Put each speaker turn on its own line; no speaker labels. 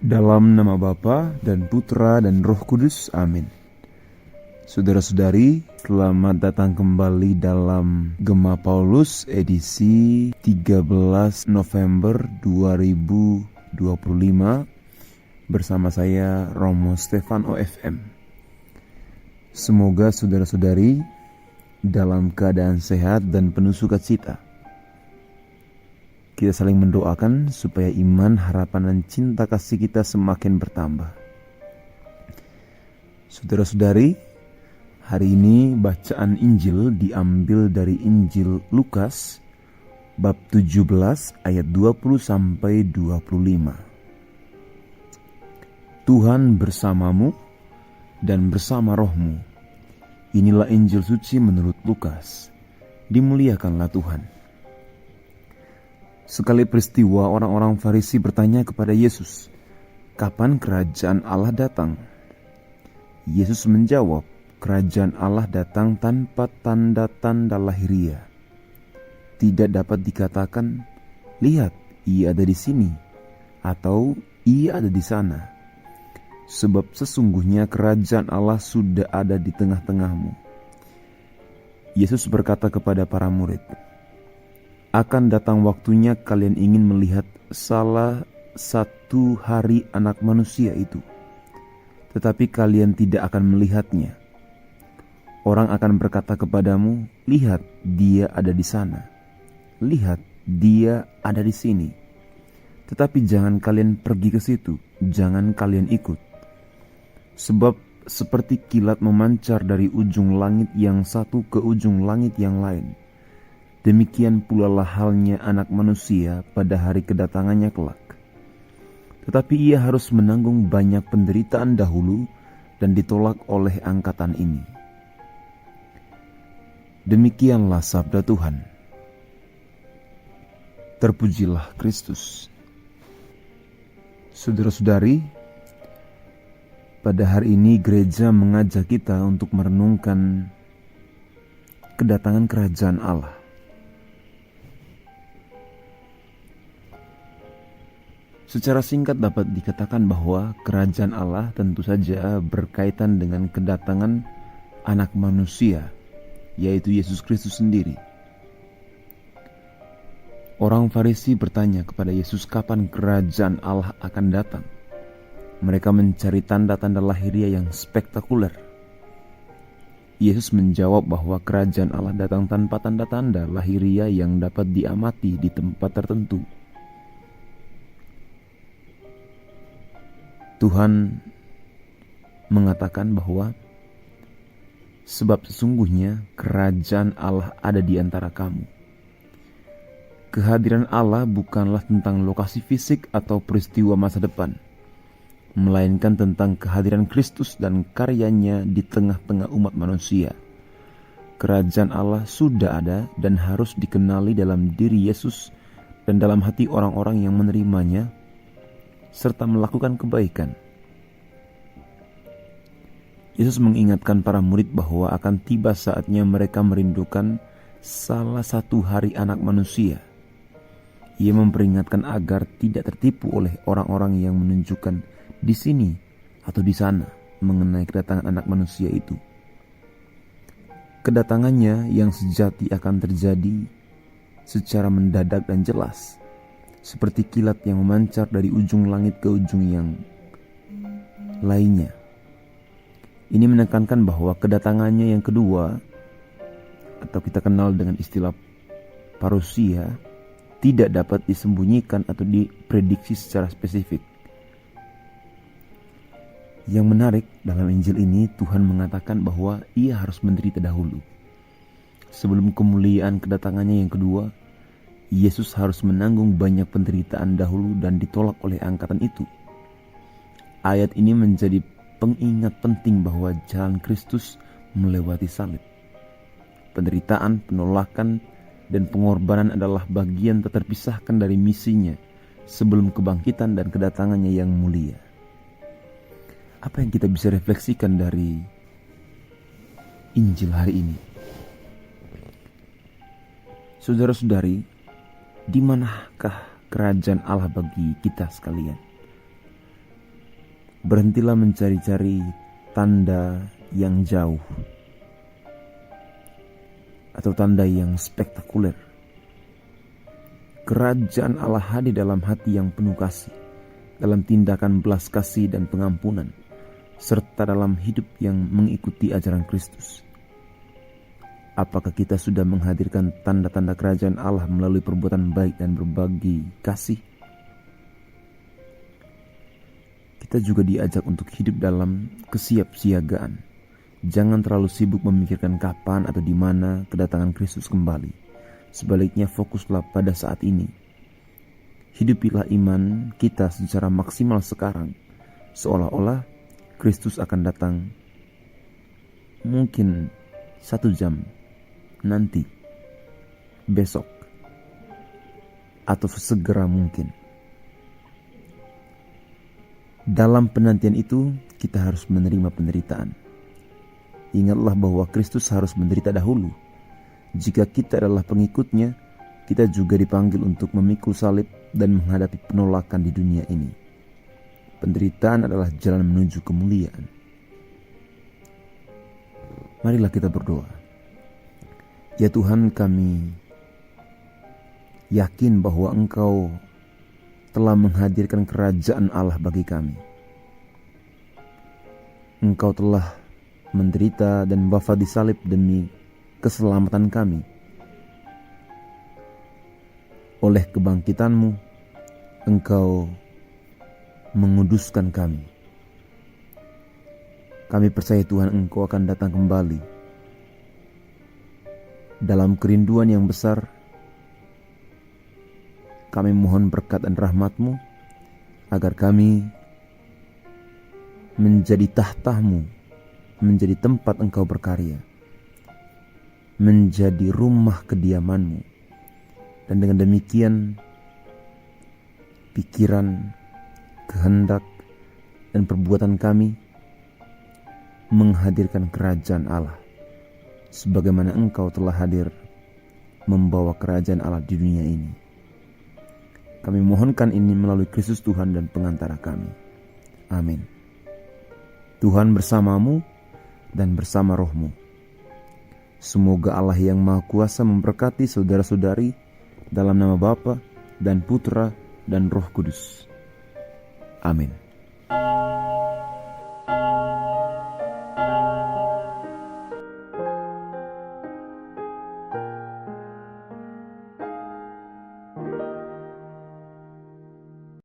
Dalam nama Bapa dan Putra dan Roh Kudus, amin. Saudara-saudari, selamat datang kembali dalam Gema Paulus edisi 13 November 2025 bersama saya Romo Stefan OFM. Semoga saudara-saudari dalam keadaan sehat dan penuh sukacita. Kita saling mendoakan supaya iman, harapan, dan cinta kasih kita semakin bertambah. Saudara-saudari, hari ini bacaan Injil diambil dari Injil Lukas bab 17 ayat 20 sampai 25. Tuhan bersamamu dan bersama rohmu. Inilah Injil suci menurut Lukas. Dimuliakanlah Tuhan. Sekali peristiwa, orang-orang Farisi bertanya kepada Yesus, "Kapan kerajaan Allah datang?" Yesus menjawab, "Kerajaan Allah datang tanpa tanda-tanda lahiriah. Tidak dapat dikatakan, 'Lihat, ia ada di sini,' atau 'ia ada di sana.' Sebab sesungguhnya kerajaan Allah sudah ada di tengah-tengahmu." Yesus berkata kepada para murid, "Akan datang waktunya kalian ingin melihat salah satu hari Anak Manusia itu, tetapi kalian tidak akan melihatnya. Orang akan berkata kepadamu, 'Lihat, dia ada di sana. Lihat, dia ada di sini.' Tetapi jangan kalian pergi ke situ, jangan kalian ikut. Sebab seperti kilat memancar dari ujung langit yang satu ke ujung langit yang lain, demikian pula lah halnya Anak Manusia pada hari kedatangannya kelak. Tetapi ia harus menanggung banyak penderitaan dahulu dan ditolak oleh angkatan ini." Demikianlah sabda Tuhan. Terpujilah Kristus. Saudara-saudari, pada hari ini gereja mengajak kita untuk merenungkan kedatangan kerajaan Allah. Secara singkat dapat dikatakan bahwa kerajaan Allah tentu saja berkaitan dengan kedatangan Anak Manusia, yaitu Yesus Kristus sendiri. Orang Farisi bertanya kepada Yesus kapan kerajaan Allah akan datang. Mereka mencari tanda-tanda lahiriah yang spektakuler. Yesus menjawab bahwa kerajaan Allah datang tanpa tanda-tanda lahiriah yang dapat diamati di tempat tertentu. Tuhan mengatakan bahwa sebab sesungguhnya kerajaan Allah ada di antara kamu. Kehadiran Allah bukanlah tentang lokasi fisik atau peristiwa masa depan, melainkan tentang kehadiran Kristus dan karyanya di tengah-tengah umat manusia. Kerajaan Allah sudah ada dan harus dikenali dalam diri Yesus dan dalam hati orang-orang yang menerimanya serta melakukan kebaikan. Yesus mengingatkan para murid bahwa akan tiba saatnya mereka merindukan salah satu hari Anak Manusia. Ia memperingatkan agar tidak tertipu oleh orang-orang yang menunjukkan di sini atau di sana mengenai kedatangan Anak Manusia itu. Kedatangannya yang sejati akan terjadi secara mendadak dan jelas, seperti kilat yang memancar dari ujung langit ke ujung yang lainnya. Ini menekankan bahwa kedatangannya yang kedua, atau kita kenal dengan istilah parousia, tidak dapat disembunyikan atau diprediksi secara spesifik. Yang menarik dalam Injil ini, Tuhan mengatakan bahwa ia harus menderita dahulu. Sebelum kemuliaan kedatangannya yang kedua, Yesus harus menanggung banyak penderitaan dahulu dan ditolak oleh angkatan itu. Ayat ini menjadi pengingat penting bahwa jalan Kristus melewati salib. Penderitaan, penolakan, dan pengorbanan adalah bagian tak terpisahkan dari misinya sebelum kebangkitan dan kedatangannya yang mulia. Apa yang kita bisa refleksikan dari Injil hari ini? Saudara-saudari, di manakah kerajaan Allah bagi kita sekalian? Berhentilah mencari-cari tanda yang jauh atau tanda yang spektakuler. Kerajaan Allah hadir dalam hati yang penuh kasih, dalam tindakan belas kasih dan pengampunan, serta dalam hidup yang mengikuti ajaran Kristus. Apakah kita sudah menghadirkan tanda-tanda kerajaan Allah melalui perbuatan baik dan berbagi kasih? Kita juga diajak untuk hidup dalam kesiapsiagaan. Jangan terlalu sibuk memikirkan kapan atau di mana kedatangan Kristus kembali. Sebaliknya fokuslah pada saat ini. Hidupilah iman kita secara maksimal sekarang, seolah-olah Kristus akan datang mungkin 1 jam nanti, besok, atau segera mungkin. Dalam penantian itu, kita harus menerima penderitaan. Ingatlah bahwa Kristus harus menderita dahulu. Jika kita adalah pengikutnya, kita juga dipanggil untuk memikul salib dan menghadapi penolakan di dunia ini. Penderitaan adalah jalan menuju kemuliaan. Marilah kita berdoa. Ya Tuhan, kami yakin bahwa Engkau telah menghadirkan kerajaan Allah bagi kami. Engkau telah menderita dan wafat di salib demi keselamatan kami. Oleh kebangkitan-Mu, Engkau menguduskan kami. Kami percaya Tuhan, Engkau akan datang kembali. Dalam kerinduan yang besar, kami mohon berkat dan rahmat-Mu agar kami menjadi tahta-Mu, menjadi tempat Engkau berkarya, menjadi rumah kediaman-Mu. Dan dengan demikian, pikiran, kehendak, dan perbuatan kami menghadirkan kerajaan Allah, sebagaimana Engkau telah hadir membawa kerajaan Allah di dunia ini. Kami mohonkan ini melalui Kristus Tuhan dan pengantara kami. Amin. Tuhan bersamamu dan bersama rohmu. Semoga Allah yang Maha Kuasa memberkati saudara-saudari dalam nama Bapa dan Putra dan Roh Kudus. Amin.